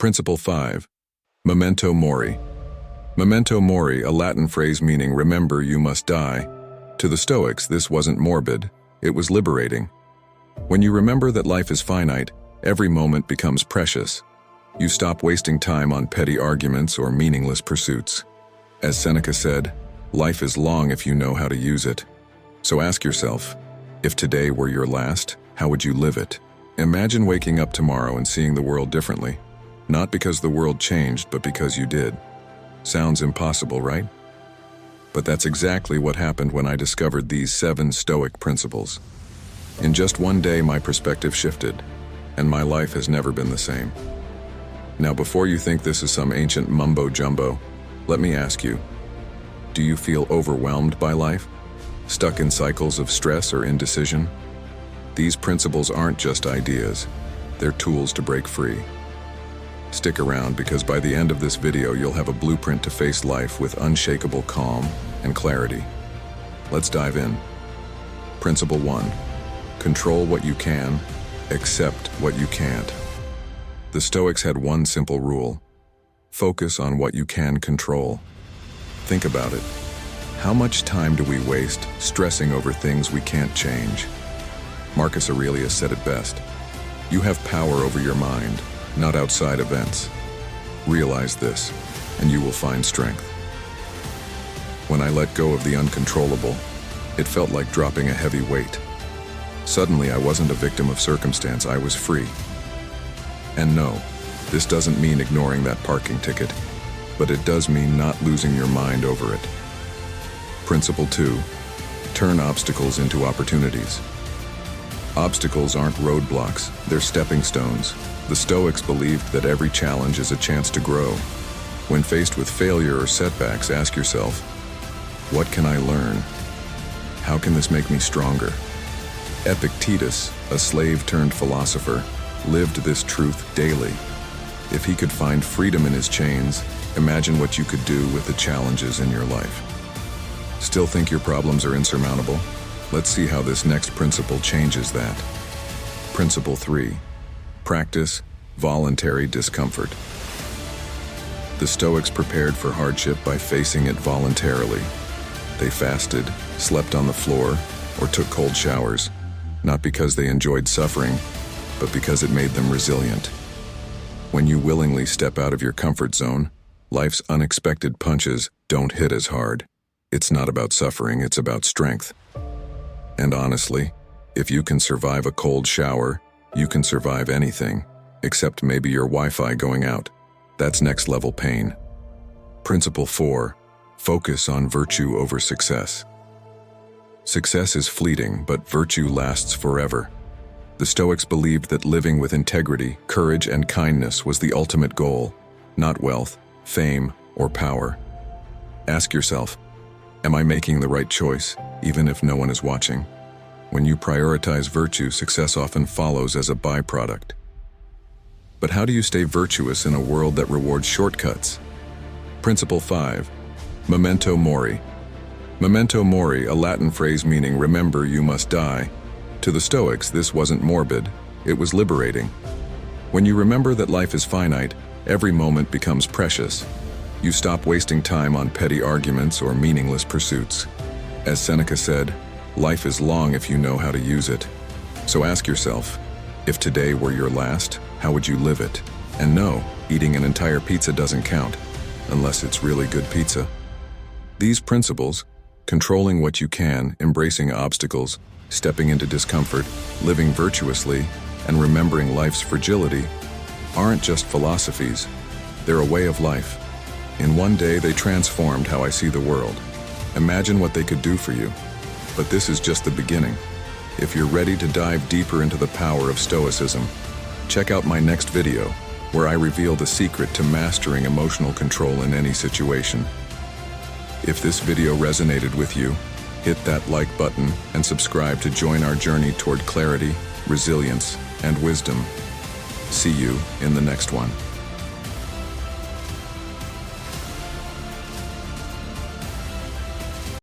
Principle 5. Memento Mori. Memento Mori, a Latin phrase meaning remember you must die. To the Stoics, this wasn't morbid, it was liberating. When you remember that life is finite, every moment becomes precious. You stop wasting time on petty arguments or meaningless pursuits. As Seneca said, life is long if you know how to use it. So ask yourself, if today were your last, how would you live it? Imagine waking up tomorrow and seeing the world differently. Not because the world changed, but because you did. Sounds impossible, right? But that's exactly what happened when I discovered these 7 Stoic principles. In just one day, my perspective shifted, and my life has never been the same. Now, before you think this is some ancient mumbo-jumbo, let me ask you, do you feel overwhelmed by life? Stuck in cycles of stress or indecision? These principles aren't just ideas, they're tools to break free. Stick around because by the end of this video you'll have a blueprint to face life with unshakable calm and clarity. Let's dive in. Principle 1. Control what you can, accept what you can't. The Stoics had one simple rule: focus on what you can control. Think about it. How much time do we waste stressing over things we can't change? Marcus Aurelius said it best: you have power over your mind, not outside events. Realize this, and you will find strength. When I let go of the uncontrollable, it felt like dropping a heavy weight. Suddenly, I wasn't a victim of circumstance, I was free. And no, this doesn't mean ignoring that parking ticket, but it does mean not losing your mind over it. Principle 2. Turn obstacles into opportunities. Obstacles aren't roadblocks, they're stepping stones. The Stoics believed that every challenge is a chance to grow. When faced with failure or setbacks, ask yourself, what can I learn? How can this make me stronger? Epictetus, a slave-turned-philosopher, lived this truth daily. If he could find freedom in his chains, imagine what you could do with the challenges in your life. Still think your problems are insurmountable? Let's see how this next principle changes that. Principle 3. Practice voluntary discomfort. The Stoics prepared for hardship by facing it voluntarily. They fasted, slept on the floor, or took cold showers, not because they enjoyed suffering, but because it made them resilient. When you willingly step out of your comfort zone, life's unexpected punches don't hit as hard. It's not about suffering, it's about strength. And honestly, if you can survive a cold shower, you can survive anything, except maybe your Wi-Fi going out. That's next-level pain. Principle 4. Focus on virtue over success. Success is fleeting, but virtue lasts forever. The Stoics believed that living with integrity, courage, and kindness was the ultimate goal, not wealth, fame, or power. Ask yourself, am I making the right choice, even if no one is watching? When you prioritize virtue, success often follows as a byproduct. But how do you stay virtuous in a world that rewards shortcuts? Principle 5. Memento Mori. Memento Mori, a Latin phrase meaning remember you must die. To the Stoics, this wasn't morbid, it was liberating. When you remember that life is finite, every moment becomes precious. You stop wasting time on petty arguments or meaningless pursuits. As Seneca said, life is long if you know how to use it. So ask yourself, if today were your last, how would you live it? And no, eating an entire pizza doesn't count, unless it's really good pizza. These principles, controlling what you can, embracing obstacles, stepping into discomfort, living virtuously, and remembering life's fragility, aren't just philosophies, they're a way of life. In one day, they transformed how I see the world. Imagine what they could do for you. But this is just the beginning. If you're ready to dive deeper into the power of Stoicism, check out my next video, where I reveal the secret to mastering emotional control in any situation. If this video resonated with you, hit that like button and subscribe to join our journey toward clarity, resilience, and wisdom. See you in the next one.